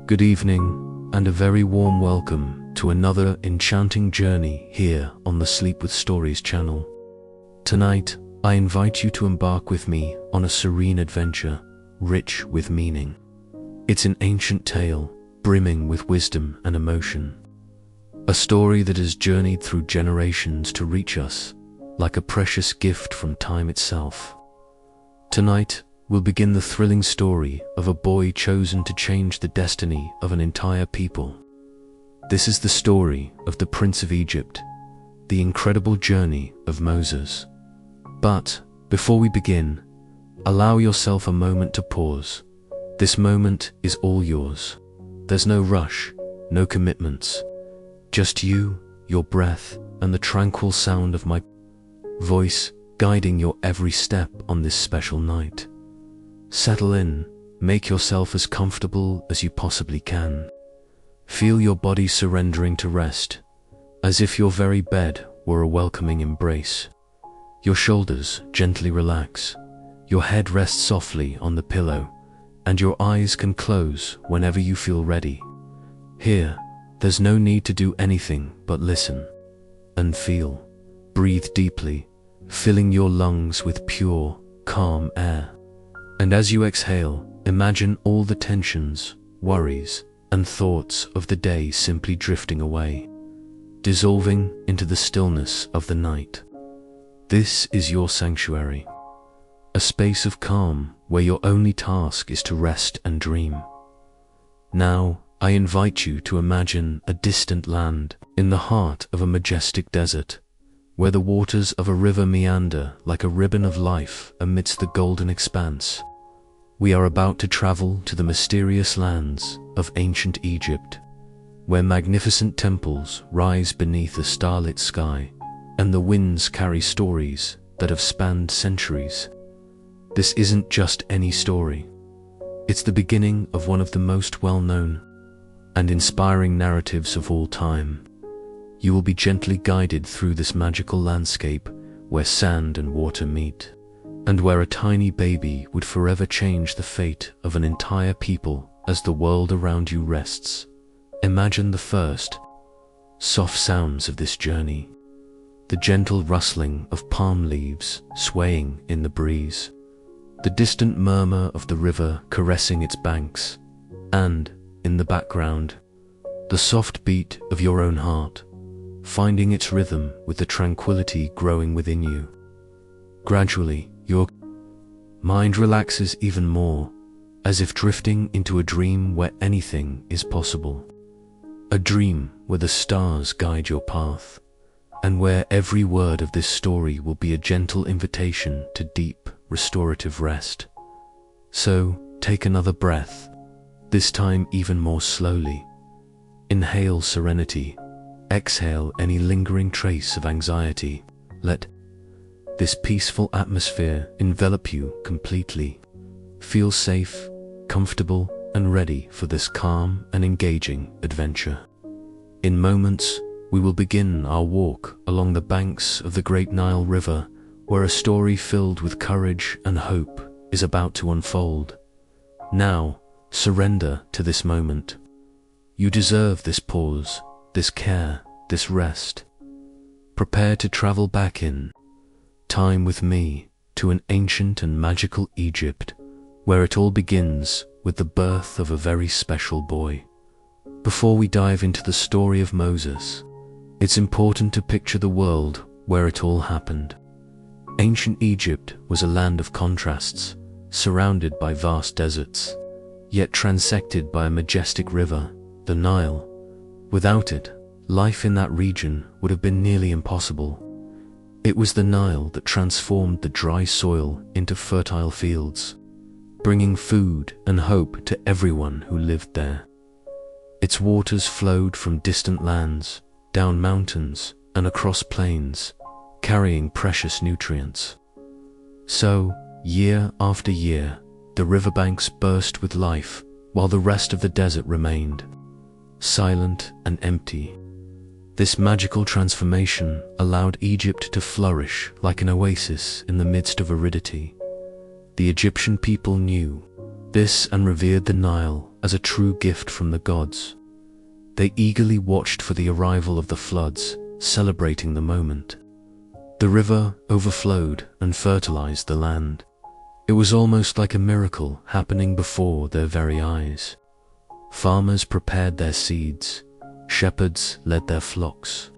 Good evening, and a very warm welcome to another enchanting journey here on the Sleep with Stories channel. Tonight, I invite you to embark with me on a serene adventure, rich with meaning. It's an ancient tale, brimming with wisdom and emotion. A story that has journeyed through generations to reach us, like a precious gift from time itself. Tonight, we'll begin the thrilling story of a boy chosen to change the destiny of an entire people. This is the story of the Prince of Egypt, the incredible journey of Moses. But before we begin, allow yourself a moment to pause. This moment is all yours. There's no rush, no commitments. Just you, your breath, and the tranquil sound of my voice guiding your every step on this special night. Settle in, make yourself as comfortable as you possibly can. Feel your body surrendering to rest, as if your very bed were a welcoming embrace. Your shoulders gently relax, your head rests softly on the pillow, and your eyes can close whenever you feel ready. Here, there's no need to do anything but listen and feel. Breathe deeply, filling your lungs with pure, calm air. And as you exhale, imagine all the tensions, worries, and thoughts of the day simply drifting away, dissolving into the stillness of the night. This is your sanctuary, a space of calm where your only task is to rest and dream. Now, I invite you to imagine a distant land in the heart of a majestic desert, where the waters of a river meander like a ribbon of life amidst the golden expanse. We are about to travel to the mysterious lands of ancient Egypt, where magnificent temples rise beneath a starlit sky, and the winds carry stories that have spanned centuries. This isn't just any story. It's the beginning of one of the most well-known and inspiring narratives of all time. You will be gently guided through this magical landscape where sand and water meet, and where a tiny baby would forever change the fate of an entire people as the world around you rests. Imagine the first soft sounds of this journey, the gentle rustling of palm leaves swaying in the breeze, the distant murmur of the river caressing its banks, and, in the background, the soft beat of your own heart, finding its rhythm with the tranquility growing within you. Gradually, your mind relaxes even more, as if drifting into a dream where anything is possible. A dream where the stars guide your path, and where every word of this story will be a gentle invitation to deep, restorative rest. So, take another breath, this time even more slowly. Inhale serenity. Exhale any lingering trace of anxiety. Let this peaceful atmosphere envelop you completely. Feel safe, comfortable, and ready for this calm and engaging adventure. In moments, we will begin our walk along the banks of the great Nile River, where a story filled with courage and hope is about to unfold. Now, surrender to this moment. You deserve this pause, this care, this rest. Prepare to travel back in time with me to an ancient and magical Egypt, where it all begins with the birth of a very special boy. Before we dive into the story of Moses, it's important to picture the world where it all happened. Ancient Egypt was a land of contrasts, surrounded by vast deserts, yet transected by a majestic river, the Nile. Without it, life in that region would have been nearly impossible. It was the Nile that transformed the dry soil into fertile fields, bringing food and hope to everyone who lived there. Its waters flowed from distant lands, down mountains, and across plains, carrying precious nutrients. So, year after year, the riverbanks burst with life, while the rest of the desert remained silent and empty. This magical transformation allowed Egypt to flourish like an oasis in the midst of aridity. The Egyptian people knew this and revered the Nile as a true gift from the gods. They eagerly watched for the arrival of the floods, celebrating the moment. The river overflowed and fertilized the land. It was almost like a miracle happening before their very eyes. Farmers prepared their seeds, shepherds led their flocks,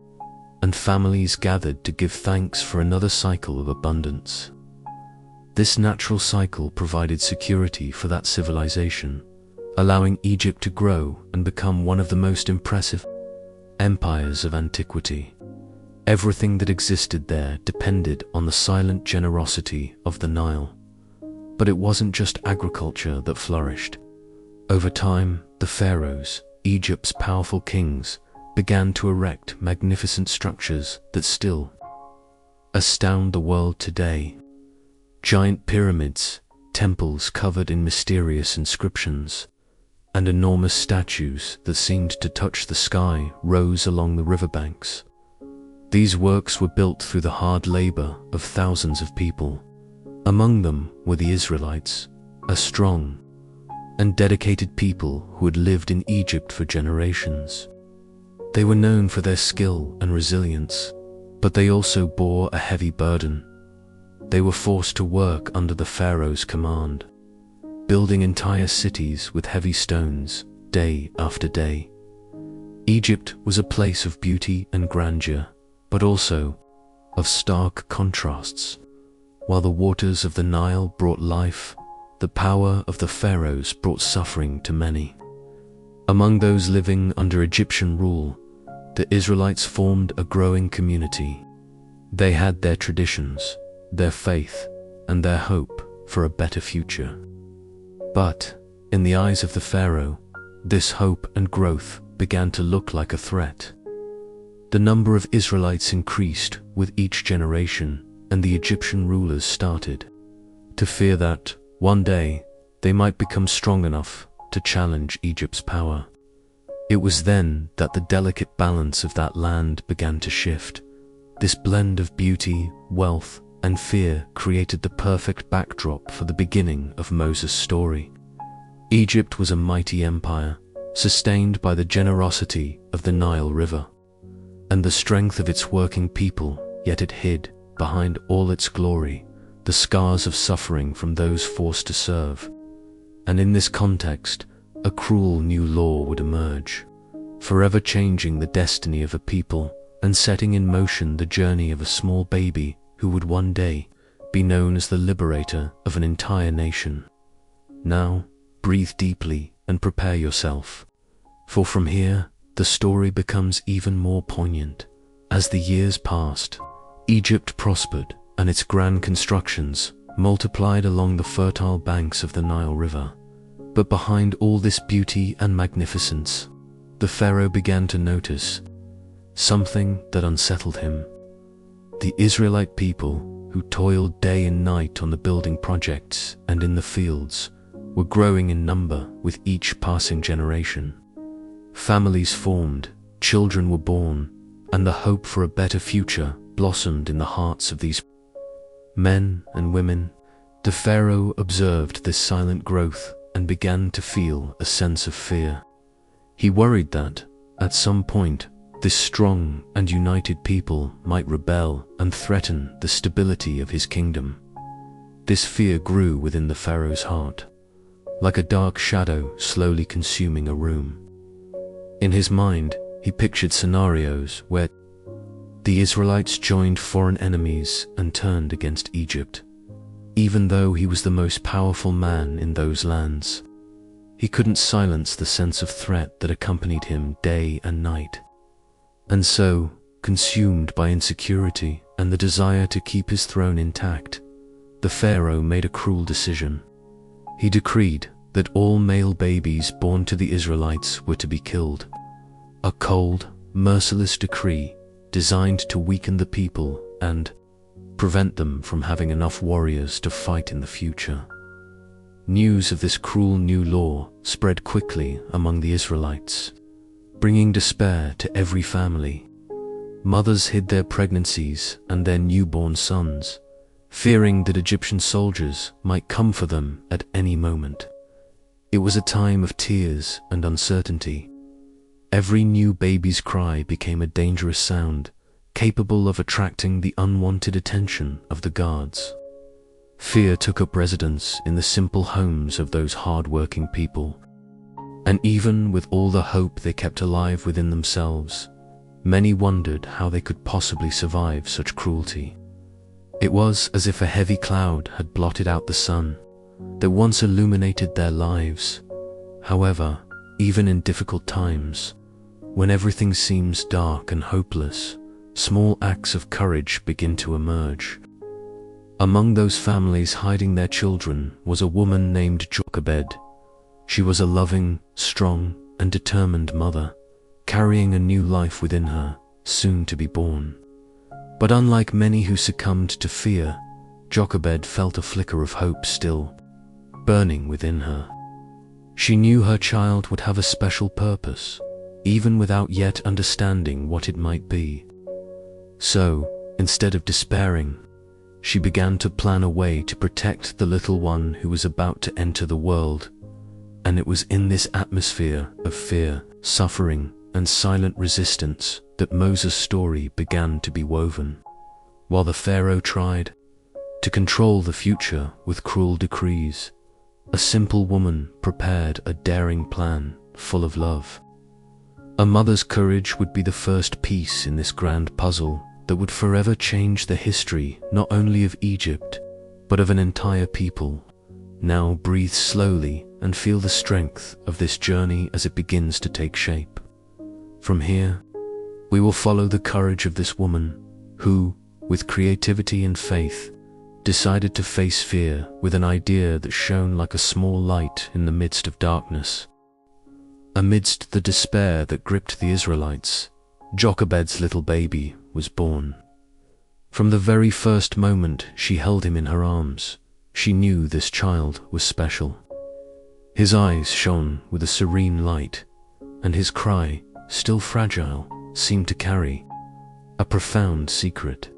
and families gathered to give thanks for another cycle of abundance. This natural cycle provided security for that civilization, allowing Egypt to grow and become one of the most impressive empires of antiquity. Everything that existed there depended on the silent generosity of the Nile. But it wasn't just agriculture that flourished. Over time, the pharaohs, Egypt's powerful kings, began to erect magnificent structures that still astound the world today. Giant pyramids, temples covered in mysterious inscriptions, and enormous statues that seemed to touch the sky rose along the riverbanks. These works were built through the hard labor of thousands of people. Among them were the Israelites, a strong and dedicated people who had lived in Egypt for generations. They were known for their skill and resilience, but they also bore a heavy burden. They were forced to work under the pharaoh's command, building entire cities with heavy stones, day after day. Egypt was a place of beauty and grandeur, but also of stark contrasts. While the waters of the Nile brought life, the power of the pharaohs brought suffering to many. Among those living under Egyptian rule, the Israelites formed a growing community. They had their traditions, their faith, and their hope for a better future. But, in the eyes of the pharaoh, this hope and growth began to look like a threat. The number of Israelites increased with each generation, and the Egyptian rulers started to fear that, one day, they might become strong enough to challenge Egypt's power. It was then that the delicate balance of that land began to shift. This blend of beauty, wealth, and fear created the perfect backdrop for the beginning of Moses' story. Egypt was a mighty empire, sustained by the generosity of the Nile River and the strength of its working people, yet it hid, behind all its glory, the scars of suffering from those forced to serve. And in this context, a cruel new law would emerge, forever changing the destiny of a people and setting in motion the journey of a small baby who would one day be known as the liberator of an entire nation. Now, breathe deeply and prepare yourself, for from here, the story becomes even more poignant. As the years passed, Egypt prospered, and its grand constructions multiplied along the fertile banks of the Nile River. But behind all this beauty and magnificence, the pharaoh began to notice something that unsettled him. The Israelite people, who toiled day and night on the building projects and in the fields, were growing in number with each passing generation. Families formed, children were born, and the hope for a better future blossomed in the hearts of these men and women. The pharaoh observed this silent growth and began to feel a sense of fear. He worried that, at some point, this strong and united people might rebel and threaten the stability of his kingdom. This fear grew within the pharaoh's heart, like a dark shadow slowly consuming a room. In his mind, he pictured scenarios where the Israelites joined foreign enemies and turned against Egypt. Even though he was the most powerful man in those lands, he couldn't silence the sense of threat that accompanied him day and night. And so, consumed by insecurity and the desire to keep his throne intact, the pharaoh made a cruel decision. He decreed that all male babies born to the Israelites were to be killed. A cold, merciless decree designed to weaken the people and prevent them from having enough warriors to fight in the future. News of this cruel new law spread quickly among the Israelites, bringing despair to every family. Mothers hid their pregnancies and their newborn sons, fearing that Egyptian soldiers might come for them at any moment. It was a time of tears and uncertainty. Every new baby's cry became a dangerous sound, capable of attracting the unwanted attention of the guards. Fear took up residence in the simple homes of those hard-working people. And even with all the hope they kept alive within themselves, many wondered how they could possibly survive such cruelty. It was as if a heavy cloud had blotted out the sun that once illuminated their lives. However, even in difficult times, when everything seems dark and hopeless, small acts of courage begin to emerge. Among those families hiding their children was a woman named Jochebed. She was a loving, strong, and determined mother, carrying a new life within her, soon to be born. But unlike many who succumbed to fear, Jochebed felt a flicker of hope still burning within her. She knew her child would have a special purpose, even without yet understanding what it might be. So, instead of despairing, she began to plan a way to protect the little one who was about to enter the world. And it was in this atmosphere of fear, suffering, and silent resistance that Moses' story began to be woven. While the Pharaoh tried to control the future with cruel decrees, a simple woman prepared a daring plan full of love. A mother's courage would be the first piece in this grand puzzle that would forever change the history not only of Egypt, but of an entire people. Now breathe slowly and feel the strength of this journey as it begins to take shape. From here, we will follow the courage of this woman who, with creativity and faith, decided to face fear with an idea that shone like a small light in the midst of darkness. Amidst the despair that gripped the Israelites, Jochebed's little baby was born. From the very first moment she held him in her arms, she knew this child was special. His eyes shone with a serene light, and his cry, still fragile, seemed to carry a profound secret.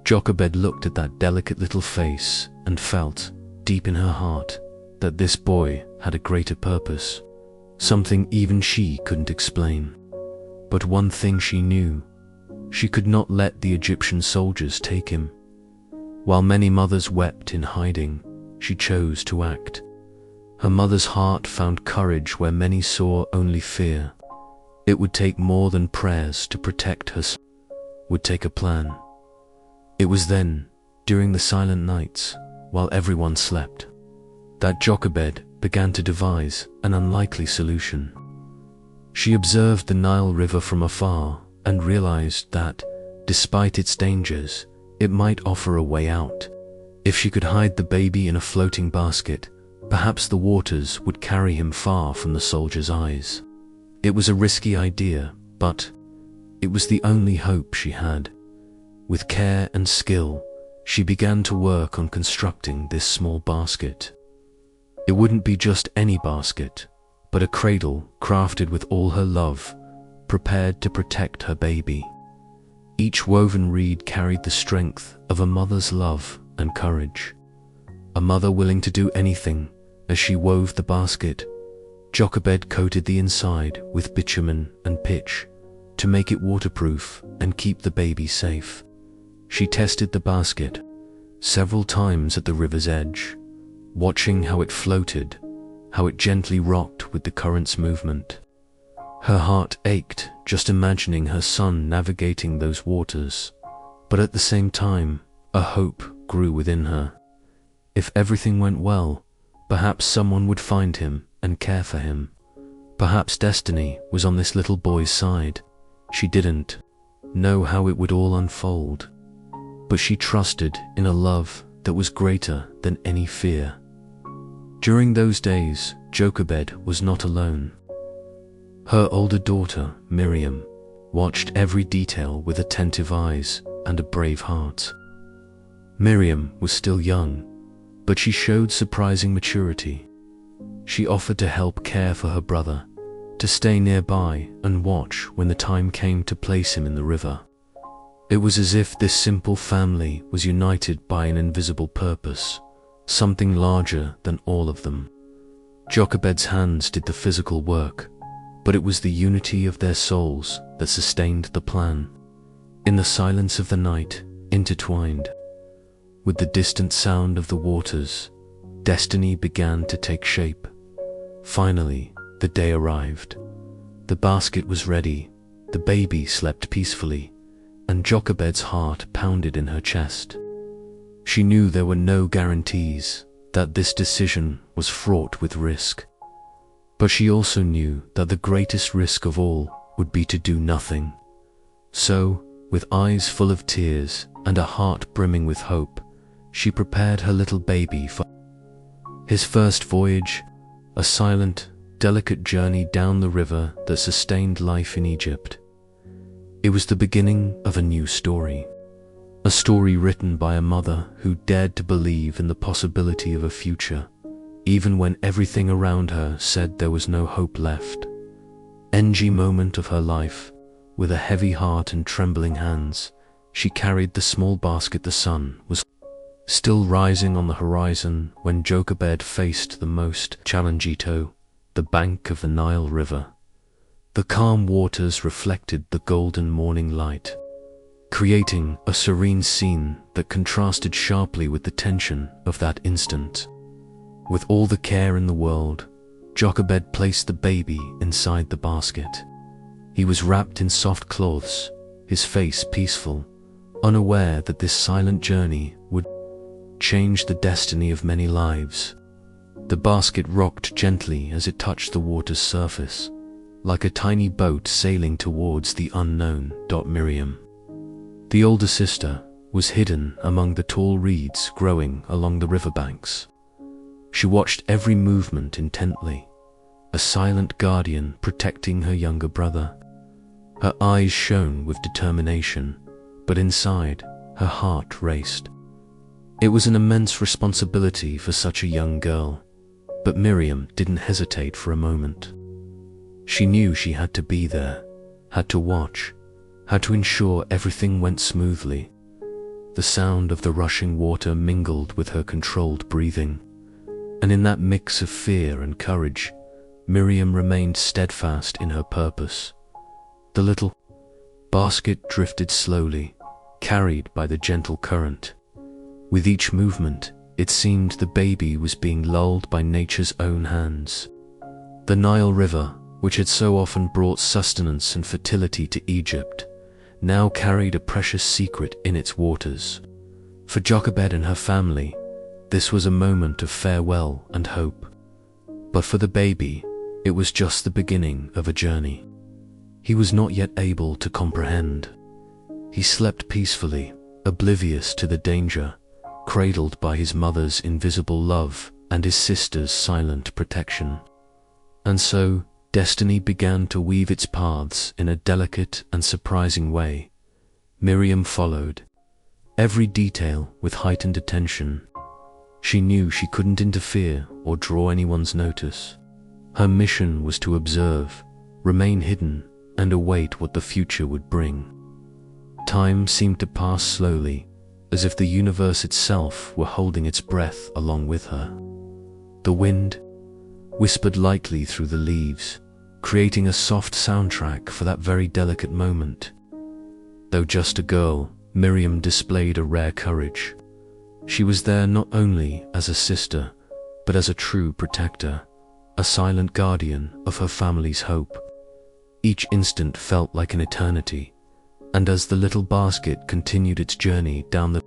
Jochebed looked at that delicate little face and felt, deep in her heart, that this boy had a greater purpose, something even she couldn't explain. But one thing she knew: she could not let the Egyptian soldiers take him. While many mothers wept in hiding, she chose to act. Her mother's heart found courage where many saw only fear. It would take more than prayers to protect her son. Would take a plan. It was then, during the silent nights, while everyone slept, that Jochebed began to devise an unlikely solution. She observed the Nile River from afar and realized that, despite its dangers, it might offer a way out. If she could hide the baby in a floating basket, perhaps the waters would carry him far from the soldiers' eyes. It was a risky idea, but it was the only hope she had. With care and skill, she began to work on constructing this small basket. It wouldn't be just any basket, but a cradle crafted with all her love, prepared to protect her baby. Each woven reed carried the strength of a mother's love and courage. A mother willing to do anything. As she wove the basket, Jochebed coated the inside with bitumen and pitch to make it waterproof and keep the baby safe. She tested the basket several times at the river's edge, watching how it floated, how it gently rocked with the current's movement. Her heart ached just imagining her son navigating those waters, but at the same time, a hope grew within her. If everything went well, perhaps someone would find him and care for him. Perhaps destiny was on this little boy's side. She didn't know how it would all unfold, but she trusted in a love that was greater than any fear. During those days, Jochebed was not alone. Her older daughter, Miriam, watched every detail with attentive eyes and a brave heart. Miriam was still young, but she showed surprising maturity. She offered to help care for her brother, to stay nearby and watch when the time came to place him in the river. It was as if this simple family was united by an invisible purpose, something larger than all of them. Jochebed's hands did the physical work, but it was the unity of their souls that sustained the plan. In the silence of the night, intertwined with the distant sound of the waters, destiny began to take shape. Finally, the day arrived. The basket was ready, the baby slept peacefully, and Jochebed's heart pounded in her chest. She knew there were no guarantees, that this decision was fraught with risk. But she also knew that the greatest risk of all would be to do nothing. So, with eyes full of tears and a heart brimming with hope, she prepared her little baby for his first voyage, a silent, delicate journey down the river that sustained life in Egypt. It was the beginning of a new story. A story written by a mother who dared to believe in the possibility of a future, even when everything around her said there was no hope left. Moment of her life, with a heavy heart and trembling hands, she carried the small basket. The sun was still rising on the horizon when Jochebed faced the most challenging toe, the bank of the Nile River. The calm waters reflected the golden morning light, creating a serene scene that contrasted sharply with the tension of that instant. With all the care in the world, Jochebed placed the baby inside the basket. He was wrapped in soft cloths, his face peaceful, unaware that this silent journey would change the destiny of many lives. The basket rocked gently as it touched the water's surface, like a tiny boat sailing towards the unknown. Miriam, the older sister, was hidden among the tall reeds growing along the riverbanks. She watched every movement intently, a silent guardian protecting her younger brother. Her eyes shone with determination, but inside, her heart raced. It was an immense responsibility for such a young girl, but Miriam didn't hesitate for a moment. She knew she had to be there, had to watch, had to ensure everything went smoothly. The sound of the rushing water mingled with her controlled breathing, and in that mix of fear and courage, Miriam remained steadfast in her purpose. The little basket drifted slowly, carried by the gentle current. With each movement, it seemed the baby was being lulled by nature's own hands. The Nile River, which had so often brought sustenance and fertility to Egypt, now carried a precious secret in its waters. For Jochebed and her family, this was a moment of farewell and hope. But for the baby, it was just the beginning of a journey he was not yet able to comprehend. He slept peacefully, oblivious to the danger, cradled by his mother's invisible love and his sister's silent protection. And so, destiny began to weave its paths in a delicate and surprising way. Miriam followed, every detail with heightened attention. She knew she couldn't interfere or draw anyone's notice. Her mission was to observe, remain hidden, and await what the future would bring. Time seemed to pass slowly, as if the universe itself were holding its breath along with her. The wind whispered lightly through the leaves, creating a soft soundtrack for that very delicate moment. Though just a girl, Miriam displayed a rare courage. She was there not only as a sister, but as a true protector, a silent guardian of her family's hope. Each instant felt like an eternity, and as the little basket continued its journey down the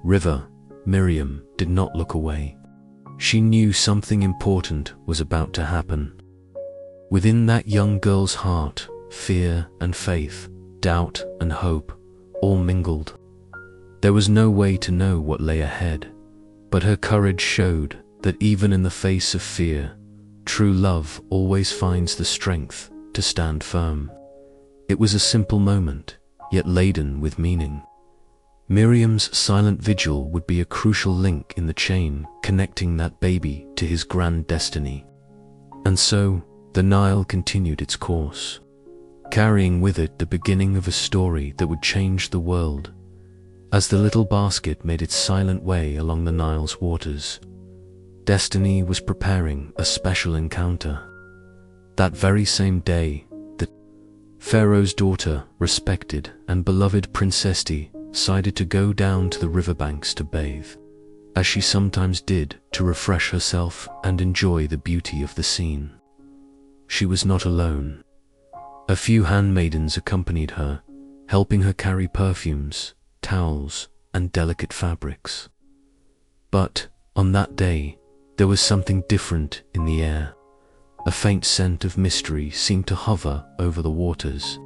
river, Miriam did not look away. She knew something important was about to happen. Within that young girl's heart, fear and faith, doubt and hope, all mingled. There was no way to know what lay ahead, but her courage showed that even in the face of fear, true love always finds the strength to stand firm. It was a simple moment, yet laden with meaning. Miriam's silent vigil would be a crucial link in the chain connecting that baby to his grand destiny. And so, the Nile continued its course, carrying with it the beginning of a story that would change the world. As the little basket made its silent way along the Nile's waters, Destiny was preparing a special encounter. That very same day, the Pharaoh's daughter, respected and beloved Princess decided to go down to the riverbanks to bathe, as she sometimes did, to refresh herself and enjoy the beauty of the scene. She was not alone. A few handmaidens accompanied her, helping her carry perfumes, towels, and delicate fabrics. But on that day, there was something different in the air. A faint scent of mystery seemed to hover over the waters.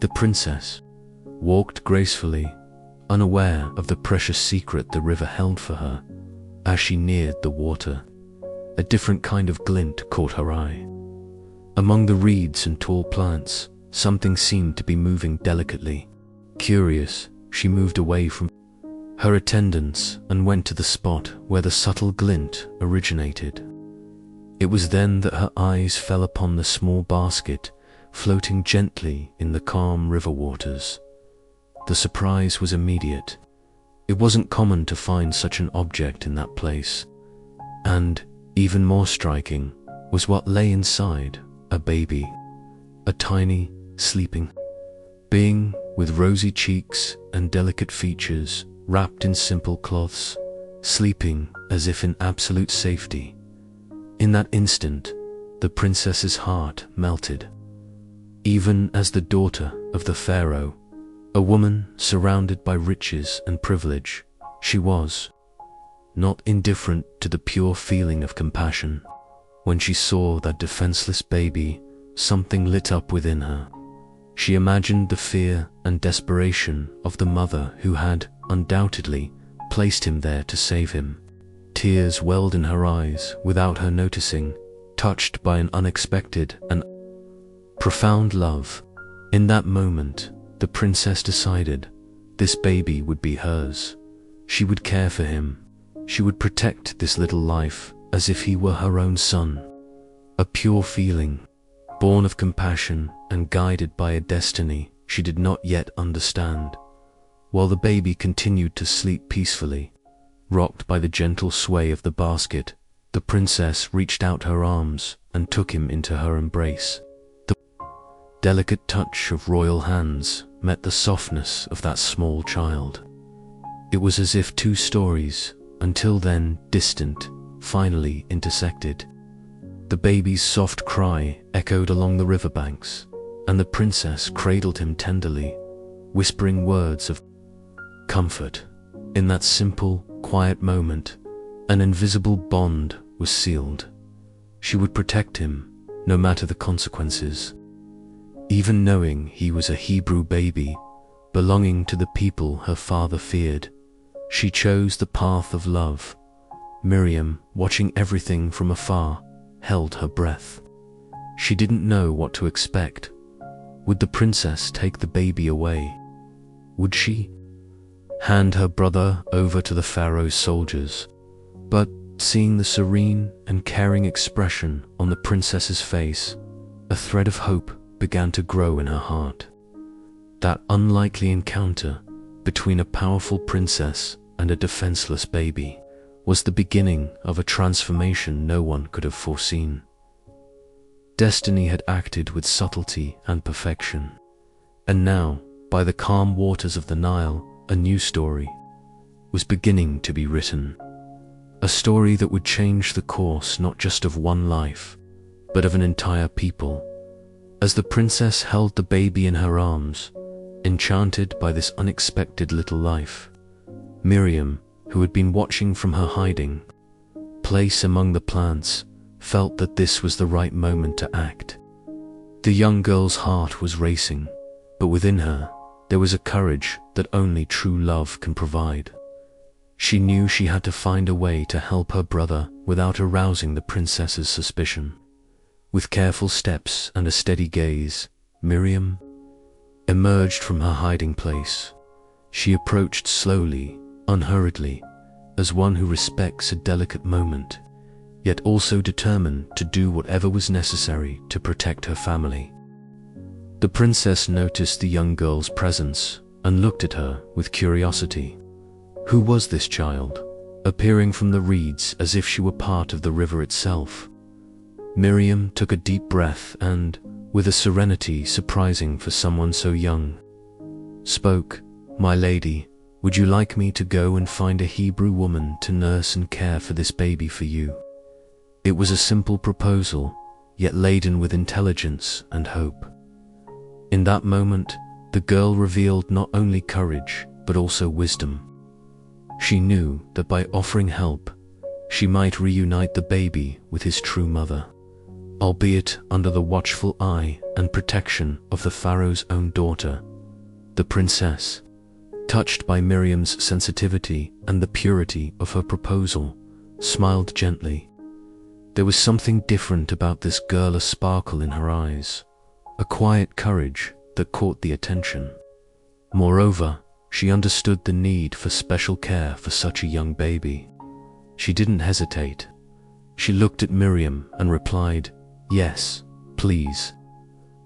The princess walked gracefully, unaware of the precious secret the river held for her. As she neared the water, a different kind of glint caught her eye. Among the reeds and tall plants, something seemed to be moving delicately. Curious, she moved away from her attendants and went to the spot where the subtle glint originated. It was then that her eyes fell upon the small basket floating gently in the calm river waters. The surprise was immediate. It wasn't common to find such an object in that place. And, even more striking, was what lay inside: a baby. A tiny, sleeping being with rosy cheeks and delicate features, wrapped in simple cloths, sleeping as if in absolute safety. In that instant, the princess's heart melted. Even as the daughter of the pharaoh, a woman surrounded by riches and privilege, she was not indifferent to the pure feeling of compassion. When she saw that defenseless baby, something lit up within her. She imagined the fear and desperation of the mother who had, undoubtedly, placed him there to save him. Tears welled in her eyes without her noticing, touched by an unexpected and profound love. In that moment, the princess decided this baby would be hers. She would care for him. She would protect this little life as if he were her own son. A pure feeling, born of compassion and guided by a destiny she did not yet understand. While the baby continued to sleep peacefully, rocked by the gentle sway of the basket, the princess reached out her arms and took him into her embrace. The delicate touch of royal hands met the softness of that small child. It was as if two stories, until then distant, finally intersected. The baby's soft cry echoed along the riverbanks, and the princess cradled him tenderly, whispering words of comfort. In that simple, quiet moment, an invisible bond was sealed. She would protect him, no matter the consequences. Even knowing he was a Hebrew baby, belonging to the people her father feared, she chose the path of love. Miriam, watching everything from afar, held her breath. She didn't know what to expect. Would the princess take the baby away? Would she hand her brother over to the pharaoh's soldiers? But seeing the serene and caring expression on the princess's face, a thread of hope began to grow in her heart. That unlikely encounter between a powerful princess and a defenseless baby was the beginning of a transformation no one could have foreseen. Destiny had acted with subtlety and perfection, and now, by the calm waters of the Nile, a new story was beginning to be written. A story that would change the course not just of one life, but of an entire people. As the princess held the baby in her arms, enchanted by this unexpected little life, Miriam, who had been watching from her hiding place among the plants, felt that this was the right moment to act. The young girl's heart was racing, but within her, there was a courage that only true love can provide. She knew she had to find a way to help her brother without arousing the princess's suspicion. With careful steps and a steady gaze, Miriam emerged from her hiding place. She approached slowly, unhurriedly, as one who respects a delicate moment, yet also determined to do whatever was necessary to protect her family. The princess noticed the young girl's presence and looked at her with curiosity. Who was this child? appearing from the reeds as if she were part of the river itself. Miriam took a deep breath and, with a serenity surprising for someone so young, spoke, "My lady, would you like me to go and find a Hebrew woman to nurse and care for this baby for you?" It was a simple proposal, yet laden with intelligence and hope. In that moment, the girl revealed not only courage, but also wisdom. She knew that by offering help, she might reunite the baby with his true mother, albeit under the watchful eye and protection of the Pharaoh's own daughter, the princess. Touched by Miriam's sensitivity and the purity of her proposal, smiled gently. There was something different about this girl, a sparkle in her eyes, a quiet courage that caught the attention. Moreover, she understood the need for special care for such a young baby. She didn't hesitate. She looked at Miriam and replied, "Yes, please.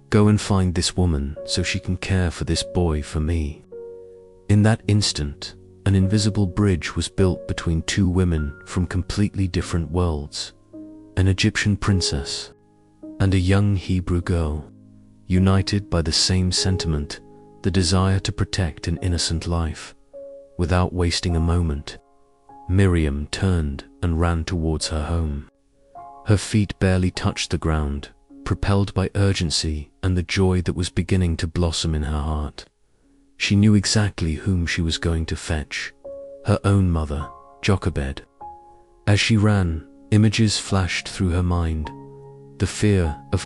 Go and find this woman so she can care for this boy for me." In that instant, an invisible bridge was built between two women from completely different worlds, an Egyptian princess and a young Hebrew girl, united by the same sentiment, the desire to protect an innocent life. Without wasting a moment, Miriam turned and ran towards her home. Her feet barely touched the ground, propelled by urgency and the joy that was beginning to blossom in her heart. She knew exactly whom she was going to fetch, her own mother, Jochebed. As she ran, images flashed through her mind, the fear of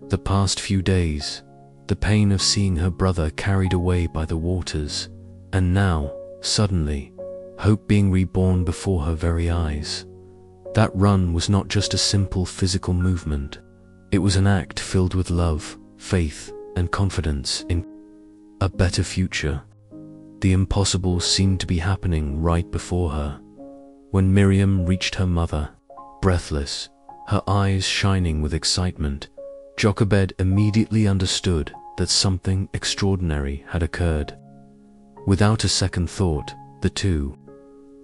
the past few days, the pain of seeing her brother carried away by the waters, and now, suddenly, hope being reborn before her very eyes. That run was not just a simple physical movement. It was an act filled with love, faith, and confidence in a better future. The impossible seemed to be happening right before her. When Miriam reached her mother, breathless, her eyes shining with excitement, Jochebed immediately understood that something extraordinary had occurred. Without a second thought, the two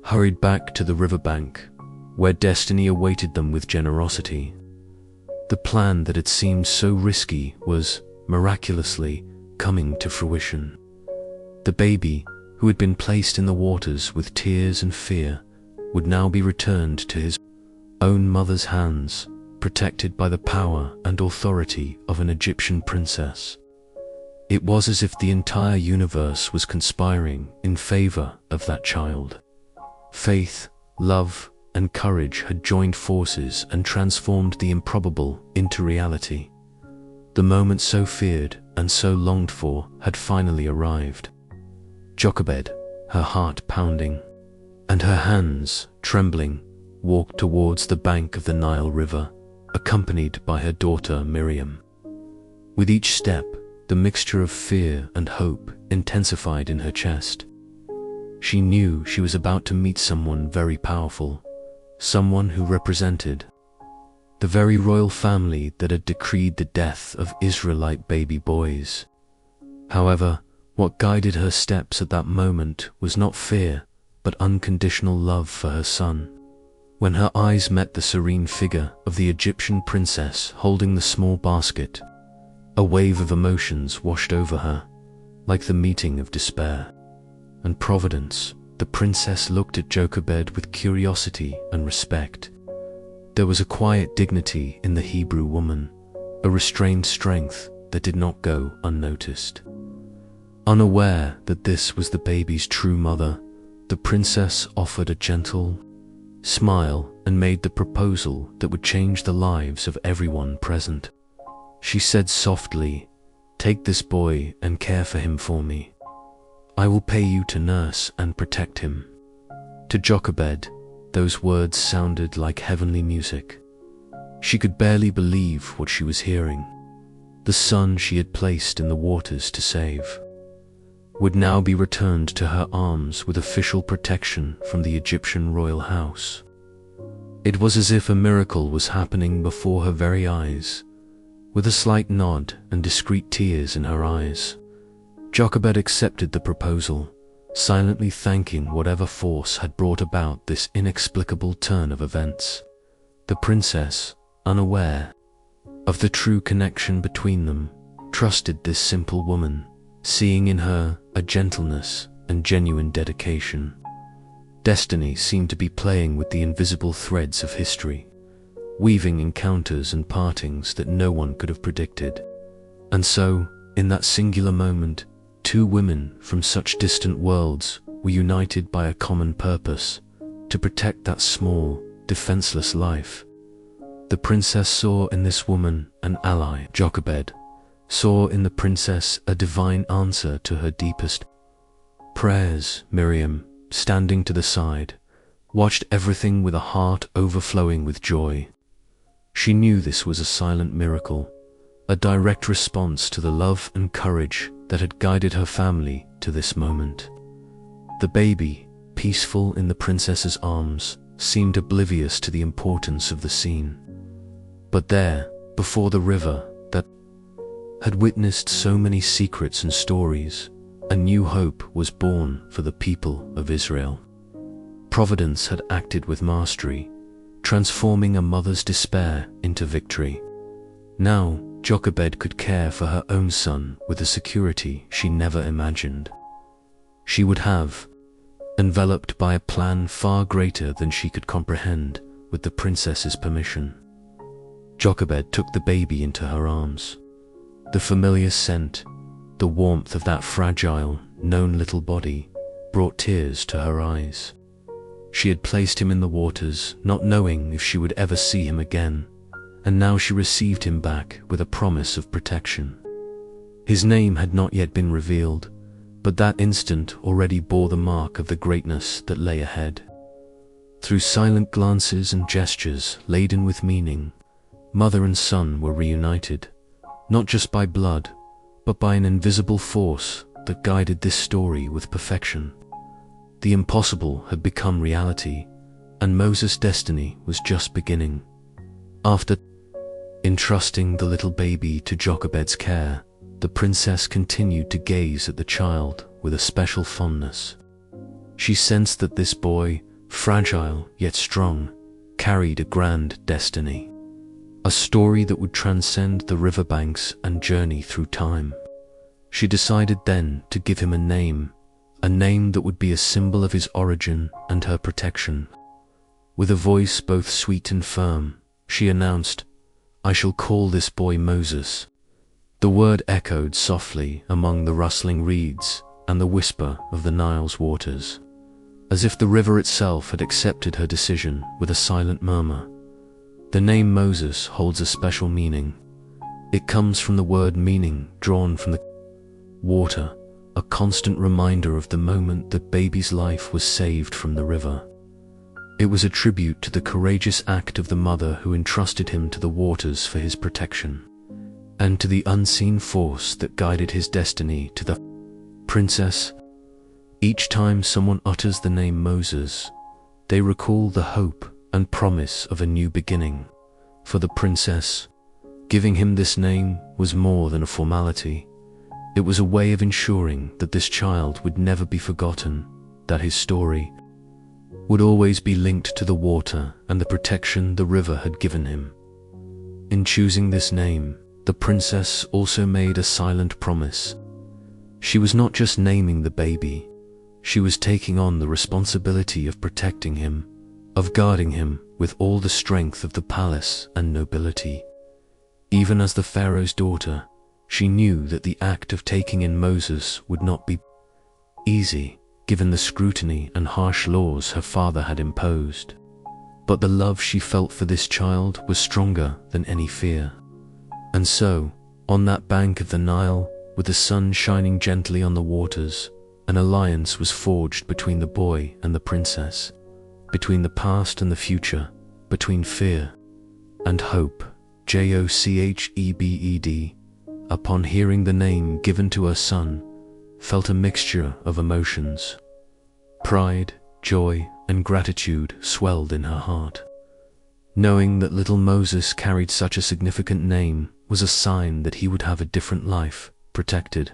hurried back to the riverbank, where destiny awaited them with generosity. The plan that had seemed so risky was, miraculously, coming to fruition. The baby, who had been placed in the waters with tears and fear, would now be returned to his own mother's hands, protected by the power and authority of an Egyptian princess. It was as if the entire universe was conspiring in favor of that child. Faith, love, and courage had joined forces and transformed the improbable into reality. The moment so feared and so longed for had finally arrived. Jochebed, her heart pounding, and her hands trembling, walked towards the bank of the Nile River, accompanied by her daughter Miriam. With each step, the mixture of fear and hope intensified in her chest. She knew she was about to meet someone very powerful, someone who represented the very royal family that had decreed the death of Israelite baby boys. However, what guided her steps at that moment was not fear, but unconditional love for her son. When her eyes met the serene figure of the Egyptian princess holding the small basket, a wave of emotions washed over her, like the meeting of despair and providence. The princess looked at Jochebed with curiosity and respect. There was a quiet dignity in the Hebrew woman, a restrained strength that did not go unnoticed. Unaware that this was the baby's true mother, the princess offered a gentle smile and made the proposal that would change the lives of everyone present. She said softly, "Take this boy and care for him for me. I will pay you to nurse and protect him." To Jochebed, those words sounded like heavenly music. She could barely believe what she was hearing. The son she had placed in the waters to save would now be returned to her arms with official protection from the Egyptian royal house. It was as if a miracle was happening before her very eyes. With a slight nod and discreet tears in her eyes, Jochebed accepted the proposal, silently thanking whatever force had brought about this inexplicable turn of events. The princess, unaware of the true connection between them, trusted this simple woman, seeing in her a gentleness and genuine dedication. Destiny seemed to be playing with the invisible threads of history, weaving encounters and partings that no one could have predicted. And so, in that singular moment, two women from such distant worlds were united by a common purpose: to protect that small, defenseless life. The princess saw in this woman an ally. Jochebed saw in the princess a divine answer to her deepest prayers. Miriam, standing to the side, watched everything with a heart overflowing with joy. She knew this was a silent miracle, a direct response to the love and courage that had guided her family to this moment. The baby, peaceful in the princess's arms, seemed oblivious to the importance of the scene. But there, before the river that had witnessed so many secrets and stories, a new hope was born for the people of Israel. Providence had acted with mastery, transforming a mother's despair into victory. Now, Jochebed could care for her own son with a security she never imagined. She would have, enveloped by a plan far greater than she could comprehend, with the princess's permission. Jochebed took the baby into her arms. The familiar scent, the warmth of that fragile, known little body, brought tears to her eyes. She had placed him in the waters, not knowing if she would ever see him again, and now she received him back with a promise of protection. His name had not yet been revealed, but that instant already bore the mark of the greatness that lay ahead. Through silent glances and gestures laden with meaning, mother and son were reunited, not just by blood, but by an invisible force that guided this story with perfection. The impossible had become reality, and Moses' destiny was just beginning. After entrusting the little baby to Jochebed's care, the princess continued to gaze at the child with a special fondness. She sensed that this boy, fragile yet strong, carried a grand destiny, a story that would transcend the riverbanks and journey through time. She decided then to give him a name that would be a symbol of his origin and her protection. With a voice both sweet and firm, she announced, "I shall call this boy Moses." The word echoed softly among the rustling reeds and the whisper of the Nile's waters, as if the river itself had accepted her decision with a silent murmur. The name Moses holds a special meaning. It comes from the word meaning drawn from the water, a constant reminder of the moment that baby's life was saved from the river. It was a tribute to the courageous act of the mother who entrusted him to the waters for his protection, and to the unseen force that guided his destiny to the princess. Each time someone utters the name Moses, they recall the hope and promise of a new beginning. For the princess, giving him this name was more than a formality. It was a way of ensuring that this child would never be forgotten, that his story would always be linked to the water and the protection the river had given him. In choosing this name, the princess also made a silent promise. She was not just naming the baby, she was taking on the responsibility of protecting him, of guarding him with all the strength of the palace and nobility. Even as the pharaoh's daughter, she knew that the act of taking in Moses would not be easy, given the scrutiny and harsh laws her father had imposed. But the love she felt for this child was stronger than any fear. And so, on that bank of the Nile, with the sun shining gently on the waters, an alliance was forged between the boy and the princess, between the past and the future, between fear and hope. Jochebed, upon hearing the name given to her son, felt a mixture of emotions. Pride, joy, and gratitude swelled in her heart. Knowing that little Moses carried such a significant name was a sign that he would have a different life, protected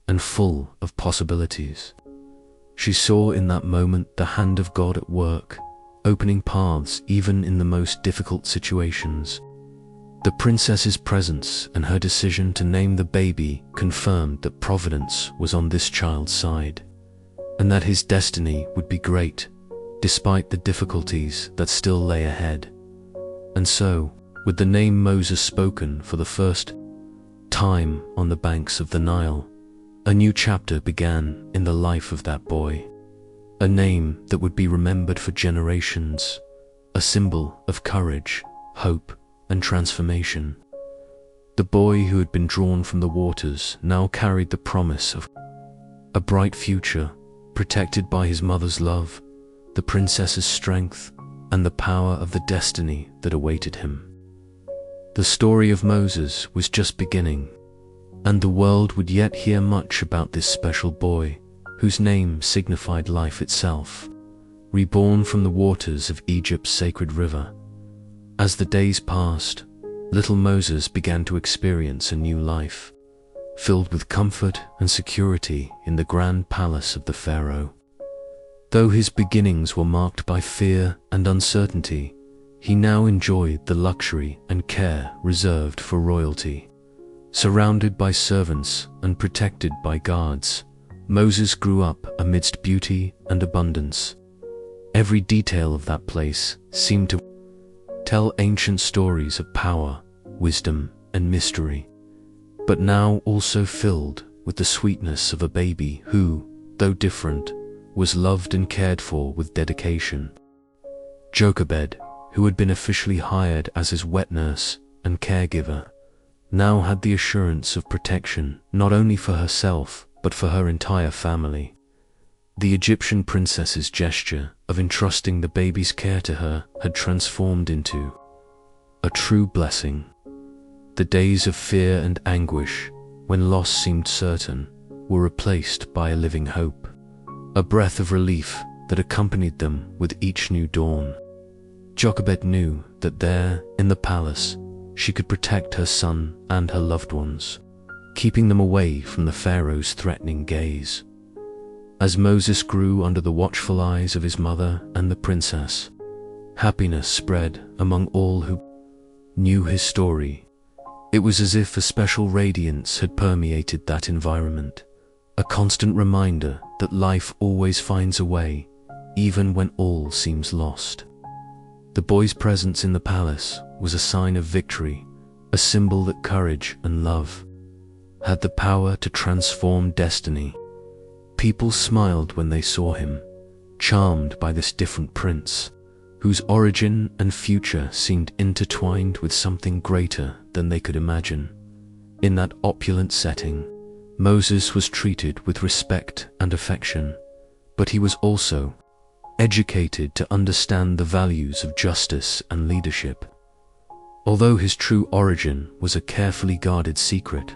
and full of possibilities. She saw in that moment the hand of God at work, opening paths even in the most difficult situations. The princess's presence and her decision to name the baby confirmed that providence was on this child's side, and that his destiny would be great, despite the difficulties that still lay ahead. And so, with the name Moses spoken for the first time on the banks of the Nile, a new chapter began in the life of that boy. A name that would be remembered for generations, a symbol of courage, hope, and transformation. The boy who had been drawn from the waters now carried the promise of a bright future, protected by his mother's love, the princess's strength, and the power of the destiny that awaited him. The story of Moses was just beginning, and the world would yet hear much about this special boy, whose name signified life itself, reborn from the waters of Egypt's sacred river. As the days passed, little Moses began to experience a new life, filled with comfort and security in the grand palace of the Pharaoh. Though his beginnings were marked by fear and uncertainty, he now enjoyed the luxury and care reserved for royalty. Surrounded by servants and protected by guards, Moses grew up amidst beauty and abundance. Every detail of that place seemed to tell ancient stories of power, wisdom, and mystery, but now also filled with the sweetness of a baby who, though different, was loved and cared for with dedication. Jochebed, who had been officially hired as his wet nurse and caregiver, now had the assurance of protection not only for herself but for her entire family. The Egyptian princess's gesture of entrusting the baby's care to her had transformed into a true blessing. The days of fear and anguish, when loss seemed certain, were replaced by a living hope, a breath of relief that accompanied them with each new dawn. Jochebed knew that there, in the palace, she could protect her son and her loved ones, keeping them away from the Pharaoh's threatening gaze. As Moses grew under the watchful eyes of his mother and the princess, happiness spread among all who knew his story. It was as if a special radiance had permeated that environment, a constant reminder that life always finds a way, even when all seems lost. The boy's presence in the palace was a sign of victory, a symbol that courage and love had the power to transform destiny. People smiled when they saw him, charmed by this different prince, whose origin and future seemed intertwined with something greater than they could imagine. In that opulent setting, Moses was treated with respect and affection, but he was also educated to understand the values of justice and leadership. Although his true origin was a carefully guarded secret,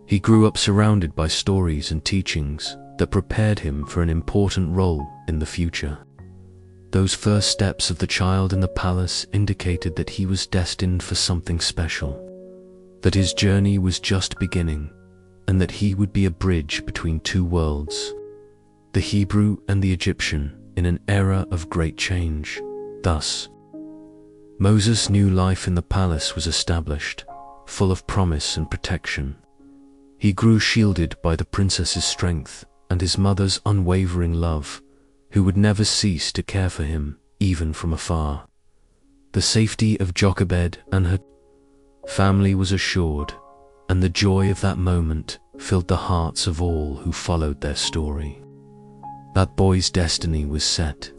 he grew up surrounded by stories and teachings that prepared him for an important role in the future. Those first steps of the child in the palace indicated that he was destined for something special, that his journey was just beginning, and that he would be a bridge between two worlds, the Hebrew and the Egyptian, in an era of great change. Thus, Moses' new life in the palace was established, full of promise and protection. He grew shielded by the princess's strength and his mother's unwavering love, who would never cease to care for him, even from afar. The safety of Jochebed and her family was assured, and the joy of that moment filled the hearts of all who followed their story. That boy's destiny was set,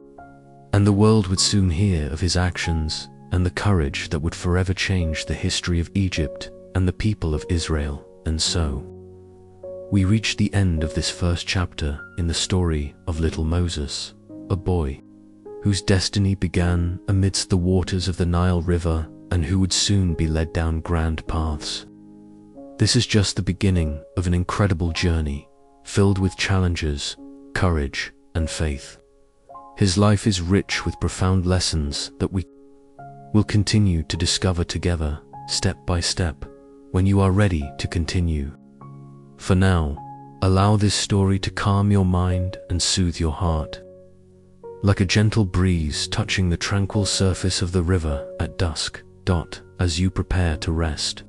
and the world would soon hear of his actions and the courage that would forever change the history of Egypt and the people of Israel. And so, we reach the end of this first chapter in the story of little Moses, a boy whose destiny began amidst the waters of the Nile River and who would soon be led down grand paths. This is just the beginning of an incredible journey, filled with challenges, courage, and faith. His life is rich with profound lessons that we will continue to discover together, step by step, when you are ready to continue. For now, Allow this story to calm your mind and soothe your heart, like a gentle breeze touching the tranquil surface of the river at dusk. As you prepare to rest,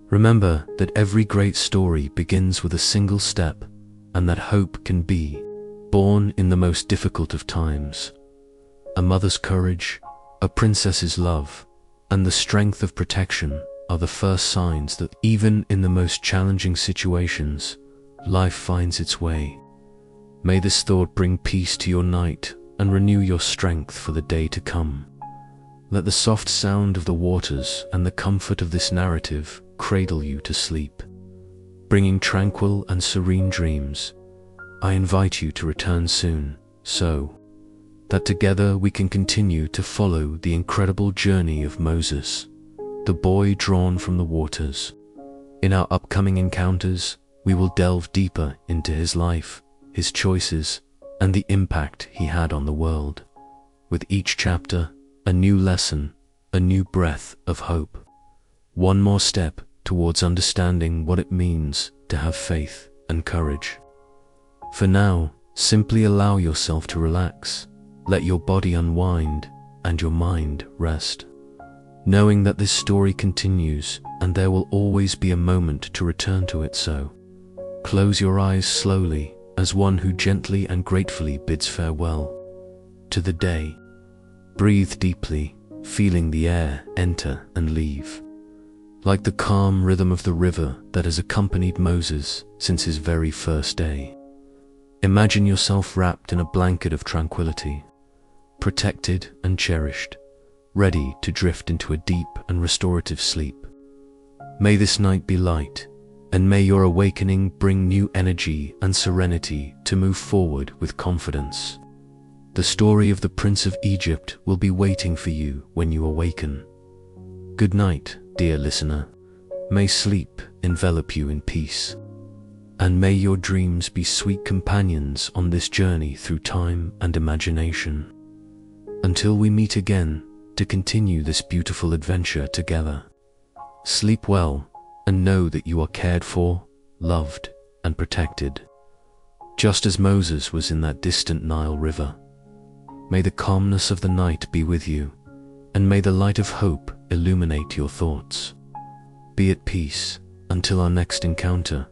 remember that every great story begins with a single step, and that hope can be born in the most difficult of times. A mother's courage, a princess's love, and the strength of protection are the first signs that even in the most challenging situations, life finds its way. May this thought bring peace to your night and renew your strength for the day to come. Let the soft sound of the waters and the comfort of this narrative cradle you to sleep, bringing tranquil and serene dreams. I invite you to return soon, so that together we can continue to follow the incredible journey of Moses, the boy drawn from the waters. In our upcoming encounters, we will delve deeper into his life, his choices, and the impact he had on the world. With each chapter, a new lesson, a new breath of hope. One more step towards understanding what it means to have faith and courage. For now, simply allow yourself to relax. Let your body unwind and your mind rest, knowing that this story continues and there will always be a moment to return to it. So, close your eyes slowly as one who gently and gratefully bids farewell to the day. Breathe deeply, feeling the air enter and leave, like the calm rhythm of the river that has accompanied Moses since his very first day. Imagine yourself wrapped in a blanket of tranquility, protected and cherished, ready to drift into a deep and restorative sleep. May this night be light, and may your awakening bring new energy and serenity to move forward with confidence. The story of the Prince of Egypt will be waiting for you when you awaken. Good night, dear listener. May sleep envelop you in peace, and may your dreams be sweet companions on this journey through time and imagination. Until we meet again to continue this beautiful adventure together, sleep well and know that you are cared for, loved, and protected, just as Moses was in that distant Nile River. May the calmness of the night be with you, and may the light of hope illuminate your thoughts. Be at peace until our next encounter.